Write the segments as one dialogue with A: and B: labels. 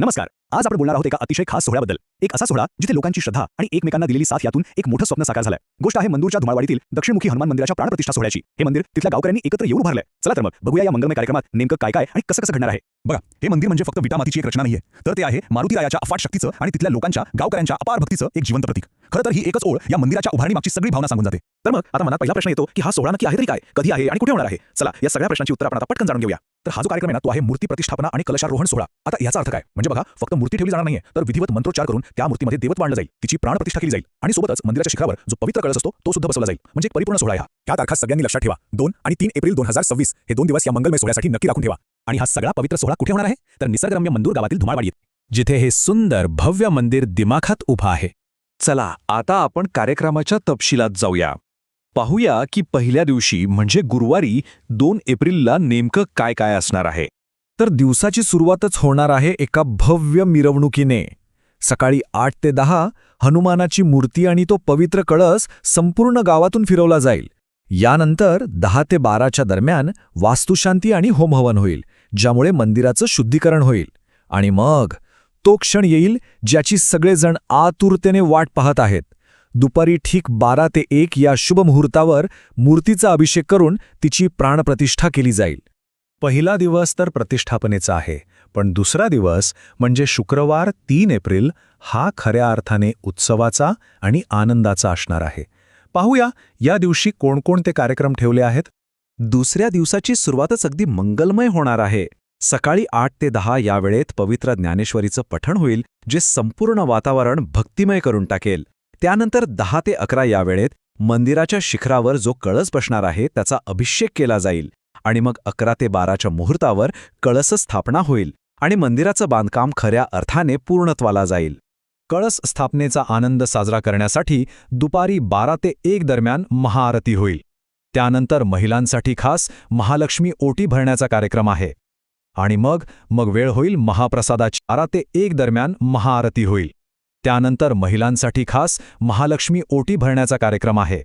A: नमस्कार. आज आपण बोलणार आहोत एका अतिशय खास सोहळ्याबद्दल. एक असा सोहळा जिथे लोकांची श्रद्धा आणि एकमेकांना दिलेली साथ यातून एक मोठं स्वप्न साकार झालंय. गोष्ट आहे मंदूरच्या धुमाळवाडीतील दक्षिणमुखी हनुमान मंदिराच्या प्राणप्रतिष्ठा सोहळ्याची. हे मंदिर तिथल्या गावकऱ्यांनी एकत्र येऊन उभारलंय. चला तर मग बघूया या मंगलमय कार्यक्रमात नेमकं काय काय आणि कसं कसं घडणार आहे. बघा, हे मंदिर म्हणजे फक्त विटा मातीची एक रचना नाहीये, तर ते आहे मारुतीरायाच्या अफाट शक्तीचं आणि तिथल्या लोकांच्या गावकऱ्यांच्या अपार भक्तीचं एक जिवंत प्रतीक. खरं तर ही एकच ओळ या मंदिराच्या उभारणीमागची सगळी भावना सांगून जाते. तर मग आता मनात पहिला प्रश्न येतो की हा सोहळा नक्की आहे तरी काय, कधी आहे आणि कुठे होणार आहे. चला या सगळ्या प्रश्नांची उत्तर आपण आता पटकन जाणून घेऊया. तर हा जो कार्यक्रम आहे ना, तो आहे मूर्ती प्रतिष्ठापना आणि कलशारोहण सोहळा. आता याचा अर्थ काय, म्हणजे बघा, फक्त मूर्ती ठेवली जाणार नाहीये, तर विधिवत मंत्रोच्चार करून त्या मूर्तीमध्ये देवत्व आणलं जाईल, तिची प्राणप्रतिष्ठा केली जाईल आणि सोबतच मंदिराच्या शिखरावर जो पवित्र कळस असतो तो सुद्धा बसवला जाईल. म्हणजे एक परिपूर्ण सोहळा आहे. ह्या तारखा सगळ्यांनी लक्षात ठेवा. 2 आणि 3 एप्रिल 2026 हे 2 दिवस या मंगलमय सोहळ्यासाठी नक्की राखून ठेवा. आणि हा सगळा पवित्र सोहळा कुठे होणार आहे, तर निसर्गरम्य मंदूर गावातील धुमाळवाडी,
B: जिथे हे सुंदर भव्य मंदिर दिमाखात उभं आहे.
C: चला आता आपण कार्यक्रमाच्या तपशिलात जाऊया. पाहूया की पहिल्या दिवशी म्हणजे गुरुवारी 2 एप्रिलला नेमकं काय काय असणार आहे.
B: तर दिवसाची सुरुवातच होणार आहे एका भव्य मिरवणुकीने. सकाळी 8 ते 10 हनुमानाची मूर्ती आणि तो पवित्र कळस संपूर्ण गावातून फिरवला जाईल. यानंतर 10 ते 12च्या दरम्यान वास्तुशांती आणि होमहवन होईल, ज्यामुळे मंदिराचं शुद्धीकरण होईल. आणि मग तो क्षण येईल ज्याची सगळेजण आतुरतेने वाट पाहत आहेत. दुपारी ठीक 12 ते 1 या शुभ मुहूर्तावर मूर्तीचा अभिषेक करून तिची प्राणप्रतिष्ठा केली जाईल.
D: पहिला दिवस तर प्रतिष्ठापनेचा आहे, पण दुसरा दिवस म्हणजे शुक्रवार 3 एप्रिल हा खऱ्या अर्थाने उत्सवाचा आणि आनंदाचा असणार आहे. पाहूया या दिवशी कोणकोणते कार्यक्रम ठेवले आहेत.
C: दुसऱ्या दिवसाची सुरुवातच अगदी मंगलमय होणार आहे. सकाळी 8 ते 10 या वेळेत पवित्र ज्ञानेश्वरीचं पठण होईल, जे संपूर्ण वातावरण भक्तिमय करून टाकेल. त्यानंतर 10 ते 11 या वेळेत मंदिराच्या शिखरावर जो कळस बसणार आहे त्याचा अभिषेक केला जाईल. आणि मग 11 ते 12च्या मुहूर्तावर कळस स्थापना होईल आणि मंदिराचं बांधकाम खऱ्या अर्थाने पूर्णत्वाला जाईल.
D: कळस स्थापनेचा आनंद साजरा करण्यासाठी दुपारी 12 ते 1 दरम्यान महाआरती होईल. त्यानंतर महिलांसाठी खास महालक्ष्मी ओटी भरण्याचा कार्यक्रम आहे. आणि मग वेळ होईल महाप्रसादाची. 12 ते 1 दरम्यान महाआरती होईल. त्यानंतर महिलांसाठी खास महालक्ष्मी ओटी भरण्याचा कार्यक्रम आहे.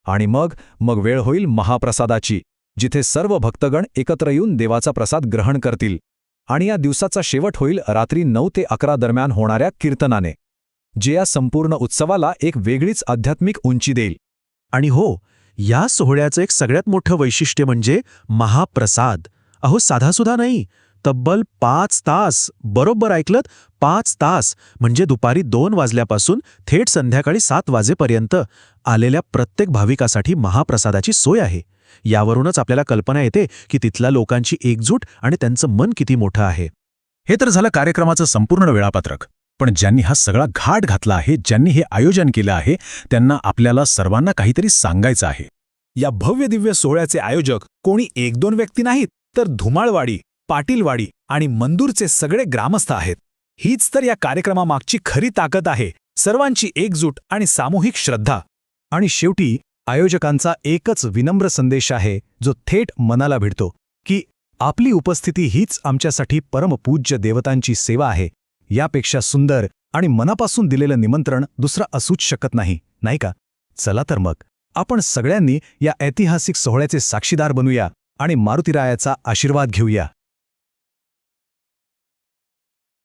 D: आणि मग वेळ होईल महाप्रसादाची, जिथे सर्व भक्तगण एकत्र येऊन देवाचा प्रसाद ग्रहण करतील. आणि या दिवसाचा शेवट होईल रात्री 9 ते 11 दरम्यान होणाऱ्या कीर्तनाने, जे या संपूर्ण उत्सवाला एक वेगळीच आध्यात्मिक उंची देईल.
E: आणि हो, या सोहळ्याचं एक सगळ्यात मोठं वैशिष्ट्य म्हणजे महाप्रसाद. अहो साधासुधा नाही, तब्बल 5 तास. बरोबर ऐकलत, 5 तास. म्हणजे दुपारी 2 वाजल्यापासून थेट संध्याकाळी 7 वाजेपर्यंत आलेल्या प्रत्येक भाविकासाठी महाप्रसादाची सोय आहे. यावरूनच आपल्याला कल्पना येते की तिथल्या लोकांची एकजूट आणि त्यांचं मन किती मोठं आहे.
B: हे तर झालं कार्यक्रमाचं संपूर्ण वेळापत्रक. पण ज्यांनी हा सगळा घाट घातला आहे, ज्यांनी हे आयोजन केलं आहे, त्यांना आपल्याला सर्वांना काहीतरी सांगायचं आहे.
D: या भव्य दिव्य सोहळ्याचे आयोजक कोणी 1-2 व्यक्ती नाहीत, तर धुमाळवाडी, पाटीलवाडी आणि मंदूरचे सगळे ग्रामस्थ आहेत. हीच तर या कार्यक्रमामागची खरी ताकद आहे, सर्वांची एकजूट आणि सामूहिक श्रद्धा. आणि शेवटी आयोजकांचा एकच विनम्र संदेश आहे, जो थेट मनाला भिडतो, की आपली उपस्थिती हीच आमच्यासाठी परमपूज्य देवतांची सेवा आहे. यापेक्षा सुंदर आणि मनापासून दिलेलं निमंत्रण दुसरं असूच शकत नाही, नाही का? चला तर मग आपण सगळ्यांनी या ऐतिहासिक सोहळ्याचे साक्षीदार बनूया आणि मारुतीरायाचा आशीर्वाद घेऊया.